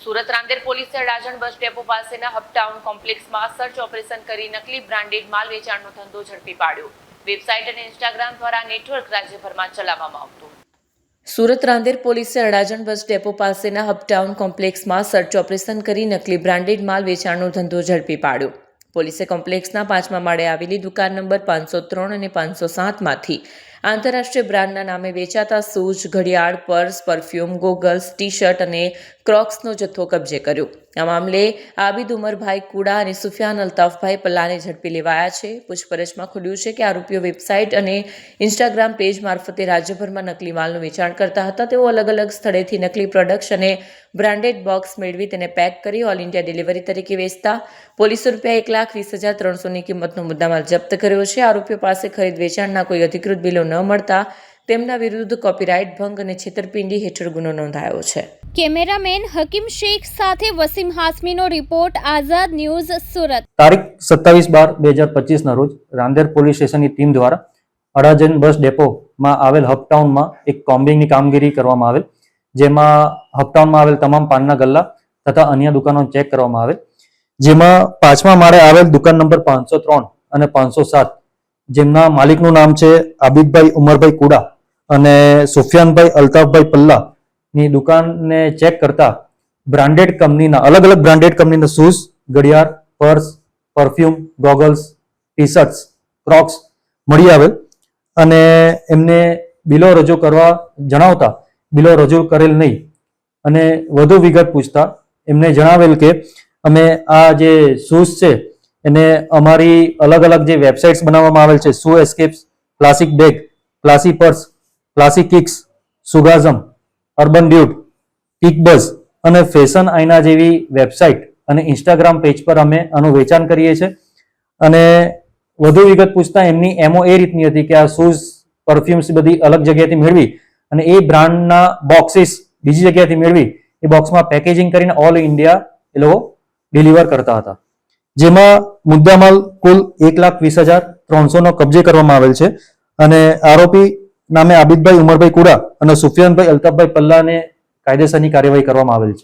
સુરત રાંદેર પોલીસે Adajan bus depot પાસેના હબટાઉન કોમ્પ્લેક્સમાં search operation કરી નકલી બ્રાન્ડેડ માલ વેચાણનો ધંધો ઝડપી પાડ્યો. વેબસાઇટ અને ઇન્સ્ટાગ્રામ દ્વારા નેટવર્ક રાજ્યભરમાં ચલાવવામાં આવતું. સુરત રાંદેર પોલીસે અડાજણ બસ ડેપો પાસેના હબટાઉન કોમ્પ્લેક્સમાં સર્ચ ઓપરેશન કરી નકલી બ્રાન્ડેડ માલ વેચાણનો ધંધો ઝડપી પાડ્યો. પોલીસે કોમ્પ્લેક્સના 5મા માળે આવેલી દુકાન નંબર 503 અને 507માંથી આંતરરાષ્ટ્રીય બ્રાન્ડના નામે વેચાતા શૂઝ, ઘડિયાળ, purse, perfume, goggles, T shirt અને ક્રોક્સનો જથ્થો કબજે કર્યો. આ મામલે આબિદ ઉમરભાઈ કુડા અને સુફિયાન અલ્તાફભાઈ પલ્લાને ઝડપી લેવાયા છે. પૂછપરછમાં ખુલ્યું છે કે આરોપીઓ વેબસાઇટ અને ઇન્સ્ટાગ્રામ પેજ મારફતે રાજ્યભરમાં નકલી માલનું વેચાણ કરતા હતા. તેઓ અલગ અલગ સ્થળેથી નકલી પ્રોડક્ટ્સ અને બ્રાન્ડેડ બોક્સ મેળવી તેને પેક કરી ઓલ ઇન્ડિયા ડિલિવરી તરીકે વેચતા. પોલીસે ₹1,20,300ની કિંમતનો મુદ્દામાલ જપ્ત કર્યો છે. આરોપીઓ પાસે ખરીદ વેચાણના કોઈ અધિકૃત બિલો ન મળતા તેમના વિરુદ્ધ કોપીરાઇટ ભંગ અને છેતરપિંડી હેઠળ ગુનો નોંધાયો છે. કેમેરામેન હકીમ શેખ સાથે વસીમ હાસમીનો રિપોર્ટ, આઝાદ ન્યૂઝ, સુરત. તારીખ 27/12/2025 ના રોજ રાંદેર પોલીસ સ્ટેશનની ટીમ દ્વારા અડાજણ બસ ડેપોમાં આવેલ હબટાઉનમાં એક કોમ્બિંગની કામગીરી કરવામાં આવેલ, જેમાં હબટાઉનમાં આવેલ તમામ પાનના ગલ્લા તથા અન્ય દુકાનો ચેક કરવામાં આવેલ, જેમાં 5મા માળે આવેલ દુકાન નંબર 503 અને 507 જેમના માલિકનું નામ છે આબિદભાઈ ઉમરભાઈ કુડા અને સુફિયાનભાઈ અલ્તાફભાઈ પલ્લા ની દુકાનને ચેક કરતા બ્રાન્ડેડ કંપનીના અલગ અલગ બ્રાન્ડેડ કંપનીના શૂઝ, ઘડિયાળ, purse, perfume, goggles, T shirts, Crocs મળી આવેલ અને એમને બિલો રજૂ કરવા જણાવતા બિલો રજૂ કરેલ નહીં અને વધુ વિગત પૂછતા એમને જણાવેલ કે અમે આ જે શૂઝ છે એને અમારી અલગ અલગ જે વેબસાઇટ્સ બનાવવામાં આવેલ છે, Shoe Escapes, Classic Bag, Classy Purse, Classic Kicks, સુગાઝમ, અર્બન ડ્યુડ, કિકબઝ અને ફેશન આઈના જેવી વેબસાઇટ અને ઇન્સ્ટાગ્રામ પેજ પર અમે આનું વેચાણ કરીએ છીએ. અને વધુ વિગત પૂછતા એમની એમઓ એ રીતની હતી કે આ શૂઝ, પરફ્યુમ્સ બધી અલગ જગ્યાએથી મેળવી અને એ બ્રાન્ડના બોક્સીસ બીજી જગ્યાએથી મેળવી એ બોક્સમાં પેકેજિંગ કરીને ઓલ ઇન્ડિયા એ લોકો ડિલિવર કરતા હતા. જેમાં મુદ્દામાલ કુલ ₹1,20,300નો કબજે કરવામાં આવેલ છે અને આરોપી નામે આબિદભાઈ ઉમરભાઈ કુડા અને સુફિયાનભાઈ અલ્તાફભાઈ પલ્લાને કાયદેસરની કાર્યવાહી કરવામાં આવેલ છે.